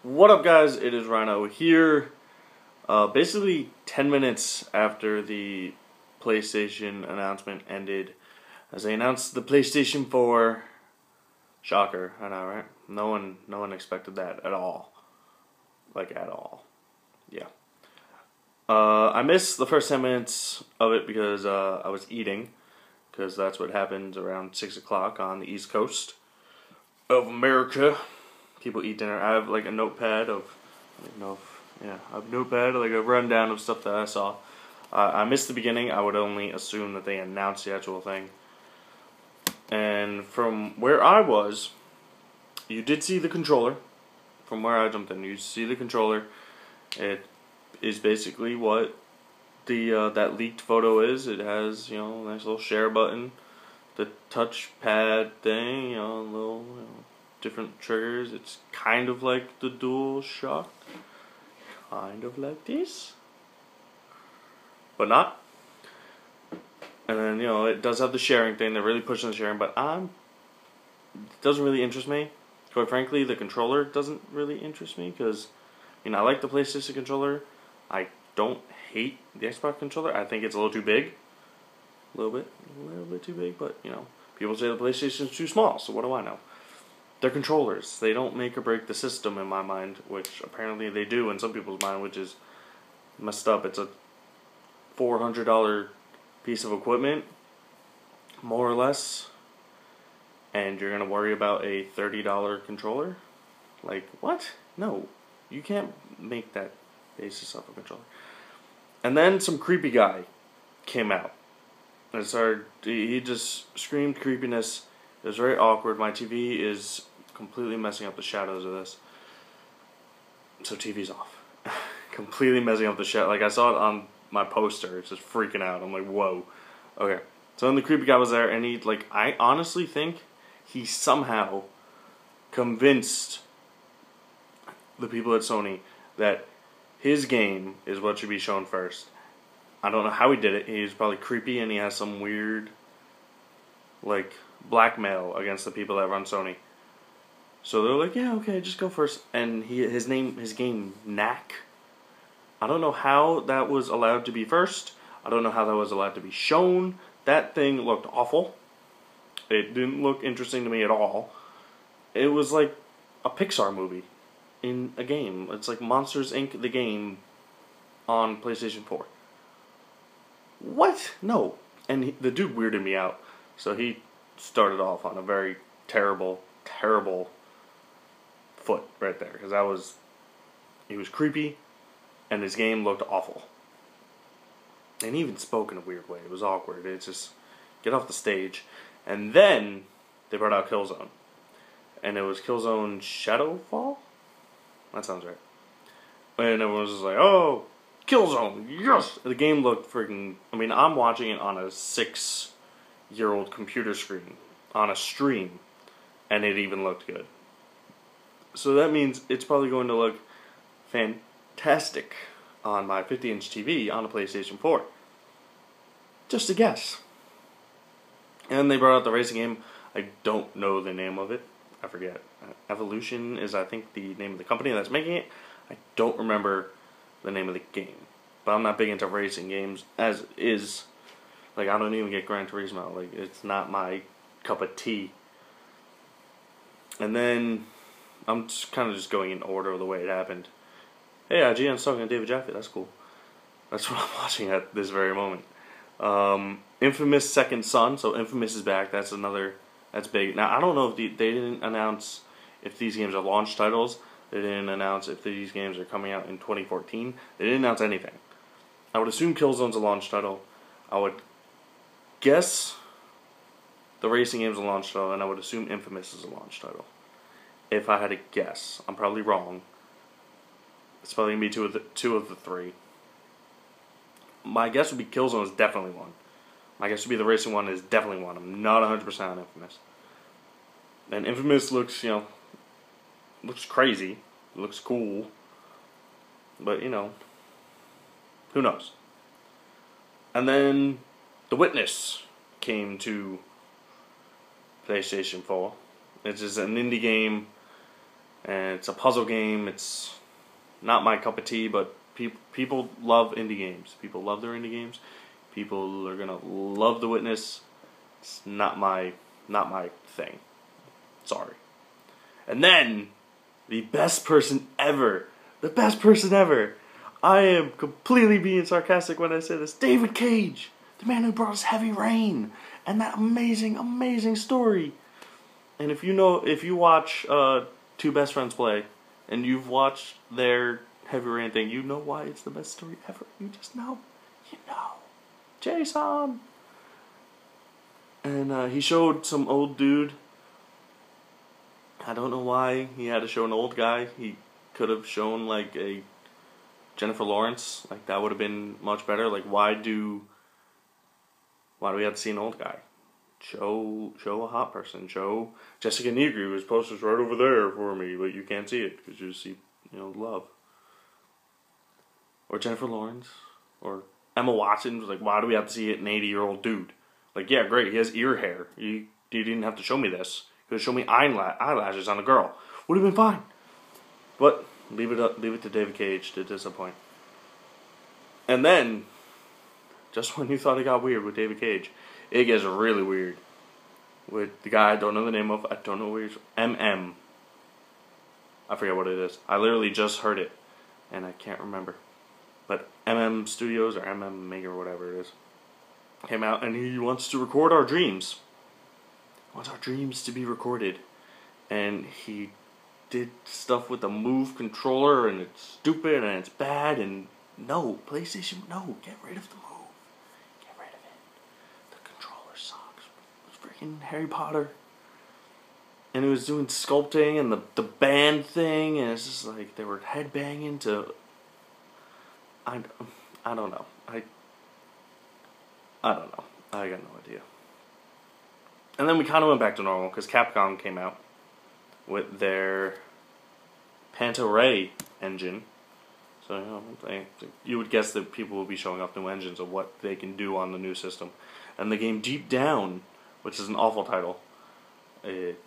What up, guys? It is Rhino here. Basically, 10 minutes after the PlayStation announcement ended, as they announced the PlayStation 4. Shocker, I know, right? No one expected that at all. Like, at all. Yeah. I missed the first 10 minutes of it because I was eating, because that's what happens around 6 o'clock on the East Coast of America. People eat dinner. I have like a notepad of, I have a notepad, like a rundown of stuff that I saw. I missed the beginning. I would only assume that they announced the actual thing. And from where I was, you did see the controller. From where I jumped in, you see the controller. It is basically what the that leaked photo is. It has, a nice little share button, the touchpad thing, little, different triggers. It's kind of like the DualShock, kind of like this, but not. And then it does have the sharing thing. They're really pushing the sharing, but it doesn't really interest me. Quite frankly, the controller doesn't really interest me because I like the PlayStation controller. I don't hate the Xbox controller. I think it's a little too big, a little bit too big. But people say the PlayStation's too small. So what do I know? They're controllers. They don't make or break the system in my mind, which apparently they do in some people's mind, which is messed up. It's a $400 piece of equipment, more or less, and you're gonna worry about a $30 controller? Like, what? No, you can't make that basis of a controller. And then some creepy guy came out and started. He just screamed creepiness. It was very awkward. My TV is completely messing up the shadows of this. So TV's off. Completely messing up the shadow. Like, I saw it on my poster. It's just freaking out. I'm like, whoa. Okay. So then the creepy guy was there, and I honestly think he somehow convinced the people at Sony that his game is what should be shown first. I don't know how he did it. He's probably creepy, and he has some weird, blackmail against the people that run Sony. So they're like, yeah, okay, just go first. And his game, Knack. I don't know how that was allowed to be first. I don't know how that was allowed to be shown. That thing looked awful. It didn't look interesting to me at all. It was like a Pixar movie in a game. It's like Monsters, Inc., the game on PlayStation 4. What? No. And the dude weirded me out. So he started off on a very terrible, terrible foot right there. Because he was creepy, and his game looked awful. And he even spoke in a weird way. It was awkward. It's just, get off the stage. And then they brought out Killzone. And it was Killzone Shadowfall? That sounds right. And everyone was just like, oh, Killzone, yes! The game looked freaking... I'm watching it on a 6-year-old computer screen, on a stream, and it even looked good. So that means it's probably going to look fantastic on my 50-inch TV on a PlayStation 4. Just a guess. And they brought out the racing game. I don't know the name of it. I forget. Evolution is, I think, the name of the company that's making it. I don't remember the name of the game. But I'm not big into racing games, as is. I don't even get Gran Turismo. It's not my cup of tea. And then, I'm just kind of just going in order of the way it happened. Hey, IGN's talking to David Jaffe. That's cool. That's what I'm watching at this very moment. Infamous Second Son. So Infamous is back. That's big. Now, I don't know if they didn't announce if these games are launch titles. They didn't announce if these games are coming out in 2014. They didn't announce anything. I would assume Killzone's a launch title. I would guess the racing game's a launch title, and I would assume Infamous is a launch title. If I had to guess. I'm probably wrong. It's probably going to be two of the three. My guess would be Killzone is definitely one. My guess would be the racing one is definitely one. I'm not 100% on Infamous. And Infamous looks, looks crazy. Looks cool. But, who knows? And then The Witness came to PlayStation 4. It's just an indie game and it's a puzzle game. It's not my cup of tea, but people love indie games. People love their indie games. People are gonna love The Witness. It's not my thing. Sorry. And then the best person ever. The best person ever. I am completely being sarcastic when I say this. David Cage, the man who brought us Heavy Rain and that amazing, amazing story. And if you watch Two Best Friends Play, and you've watched their Heavy Rain thing, you know why it's the best story ever. You just know. You know. Jason. And he showed some old dude. I don't know why he had to show an old guy. He could have shown like a Jennifer Lawrence. Like that would have been much better. Like why do we have to see an old guy? Show a hot person. Show Jessica Negri, whose poster's right over there for me, but you can't see it because you see, love. Or Jennifer Lawrence, or Emma Watson. Was like, why do we have to see an 80-year-old dude? Like, yeah, great, he has ear hair. You didn't have to show me this. You could show me eyelashes on a girl. Would have been fine. But leave it to David Cage to disappoint. And then, just when you thought it got weird with David Cage, it gets really weird with the guy I don't know the name of. I don't know where he's MM. I forget what it is. I literally just heard it, and I can't remember. But MM Studios or MM Maker or whatever it is came out, and he wants to record our dreams. He wants our dreams to be recorded, and he did stuff with the Move controller, and it's stupid and it's bad. And no, PlayStation, no, get rid of the Move. Freaking Harry Potter. And it was doing sculpting and the band thing, and it's just like they were headbanging to I don't know. I don't know. I got no idea. And then we kind of went back to normal because Capcom came out with their Panta-Ray engine. So you would guess that people will be showing off new engines of what they can do on the new system. And the game Deep Down, which is an awful title. It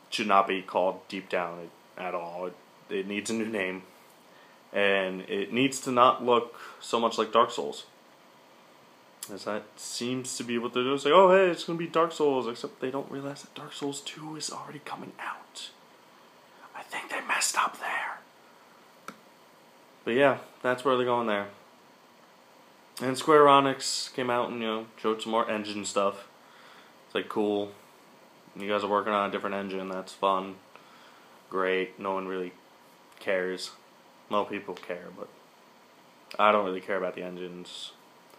should not be called Deep Down at all. It needs a new name. And it needs to not look so much like Dark Souls. As that seems to be what they're doing. Say, oh hey, it's going to be Dark Souls. Except they don't realize that Dark Souls 2 is already coming out. I think they messed up there. But yeah, that's where they're going there. And Square Enix came out and, showed some more engine stuff. It's like, cool. You guys are working on a different engine. That's fun. Great. No one really cares. Well, people care, but I don't really care about the engines.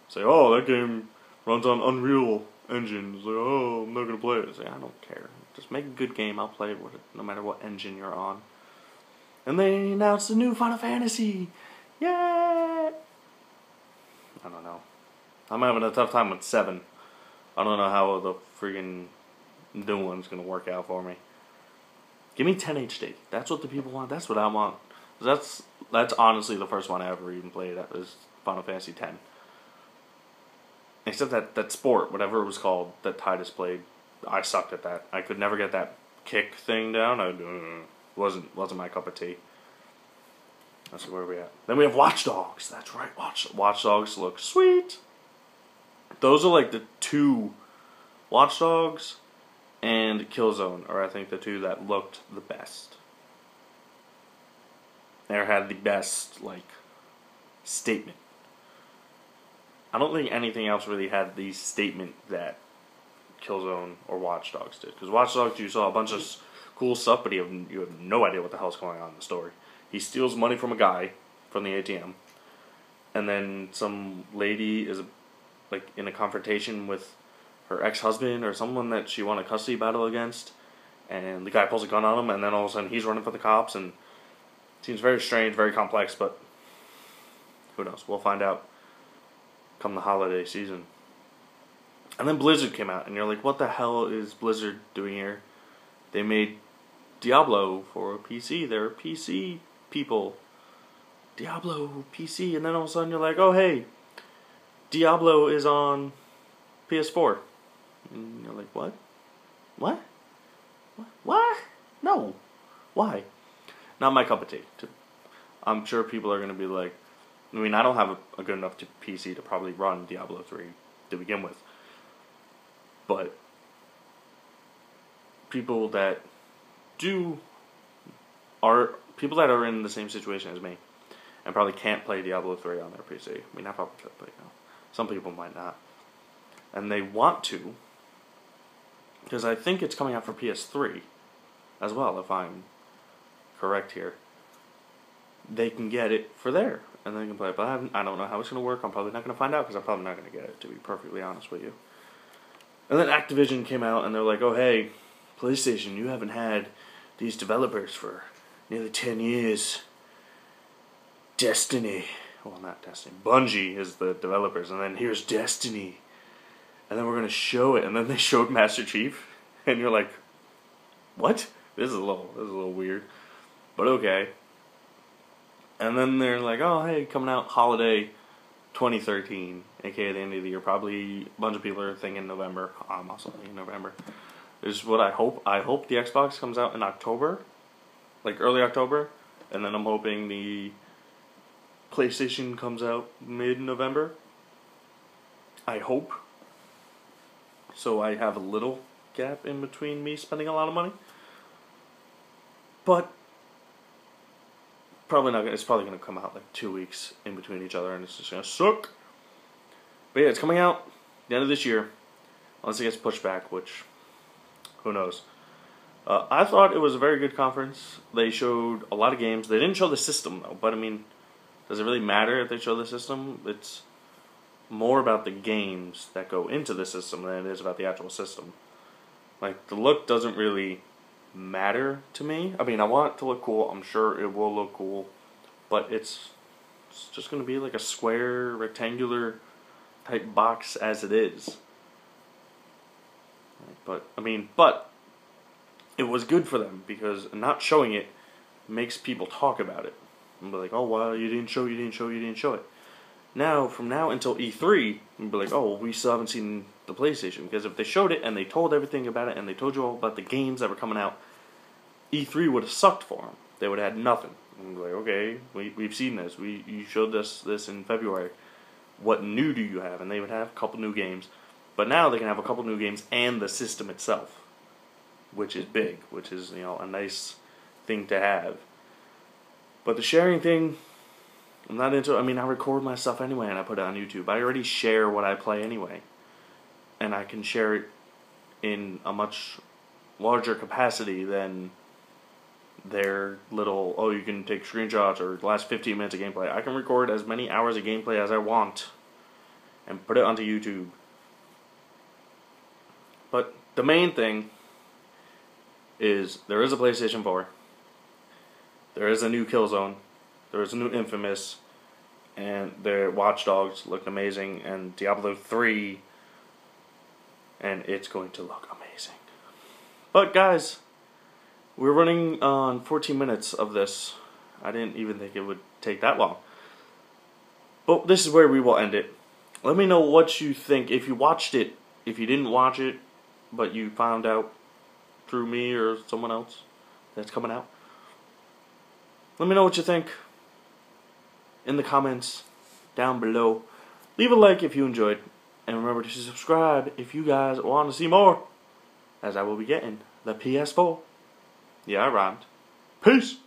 Say, oh, that game runs on Unreal Engine. It's like, oh, I'm not going to play it. Say, I don't care. Just make a good game. I'll play it with it, no matter what engine you're on. And they announced the new Final Fantasy. Yay! I don't know. I'm having a tough time with 7. I don't know how the freaking new one's gonna work out for me. Give me 10 HD. That's what the people want. That's what I want. That's honestly the first one I ever even played. That was Final Fantasy X. Except that sport, whatever it was called, that Titus played. I sucked at that. I could never get that kick thing down. Wasn't my cup of tea. That's where we at. Then we have Watch Dogs. That's right. Watch Dogs look sweet. Those are like the two, Watch Dogs and Killzone are I think the two that looked the best. They had the best statement. I don't think anything else really had the statement that Killzone or Watch Dogs did. Because Watch Dogs, you saw a bunch of cool stuff, but you have no idea what the hell's going on in the story. He steals money from a guy from the ATM, and then some lady is in a confrontation with her ex-husband or someone that she won a custody battle against, and the guy pulls a gun on him, and then all of a sudden he's running for the cops, and it seems very strange, very complex, but who knows? We'll find out come the holiday season. And then Blizzard came out, and you're like, what the hell is Blizzard doing here? They made Diablo for PC. They're PC people. Diablo PC, and then all of a sudden you're like, oh hey, Diablo is on PS4. And you're like, what? What? What? No. Why? Not my cup of tea. I'm sure people are going to be like, I mean, I don't have a good enough PC to probably run Diablo 3 to begin with. But people that are in the same situation as me and probably can't play Diablo 3 on their PC. I mean, I probably could, but some people might not. And they want to, because I think it's coming out for PS3 as well, if I'm correct here. They can get it for there, and they can play it. But I don't know how it's going to work. I'm probably not going to find out, because I'm probably not going to get it, to be perfectly honest with you. And then Activision came out, and they're like, oh, hey, PlayStation, you haven't had these developers for nearly 10 years. Destiny. Well, not Destiny. Bungie is the developers, and then here's Destiny. And then we're going to show it, and then they showed Master Chief, and you're like, what? This is a little weird. But okay. And then they're like, oh, hey, coming out holiday 2013, aka the end of the year. Probably a bunch of people are thinking November. I'm also thinking November. This is what I hope. I hope the Xbox comes out in October, like early October. And then I'm hoping the PlayStation comes out mid-November. I hope. So I have a little gap in between me spending a lot of money. But probably not. It's probably going to come out like 2 weeks in between each other, and it's just going to suck. But yeah, it's coming out the end of this year, unless it gets pushed back, which who knows. I thought it was a very good conference. They showed a lot of games. They didn't show the system though, but I mean, does it really matter if they show the system? It's more about the games that go into the system than it is about the actual system. Like, the look doesn't really matter to me. I mean, I want it to look cool. I'm sure it will look cool, but it's just going to be like a square, rectangular type box as it is. But it was good for them, because not showing it makes people talk about it and be like, oh, well, you didn't show it. Now, from now until E3, we'll be like, oh, well, we still haven't seen the PlayStation. Because if they showed it and they told everything about it and they told you all about the games that were coming out, E3 would have sucked for them. They would have had nothing. And we'll be like, okay, we've seen this. You showed us this in February. What new do you have? And they would have a couple new games. But now they can have a couple new games and the system itself, which is big, which is, a nice thing to have. But the sharing thing, I'm not into it. I mean, I record my stuff anyway and I put it on YouTube. I already share what I play anyway. And I can share it in a much larger capacity than their little, oh, you can take screenshots or the last 15 minutes of gameplay. I can record as many hours of gameplay as I want and put it onto YouTube. But the main thing is there is a PlayStation 4. There is a new Killzone. There is a new Infamous. And their Watch Dogs looked amazing. And Diablo 3. And it's going to look amazing. But guys, we're running on 14 minutes of this. I didn't even think it would take that long. But this is where we will end it. Let me know what you think. If you watched it, if you didn't watch it, but you found out through me or someone else that's coming out, let me know what you think in the comments down below. Leave a like if you enjoyed, and remember to subscribe if you guys want to see more, as I will be getting the PS4. Yeah, I rhymed. Peace!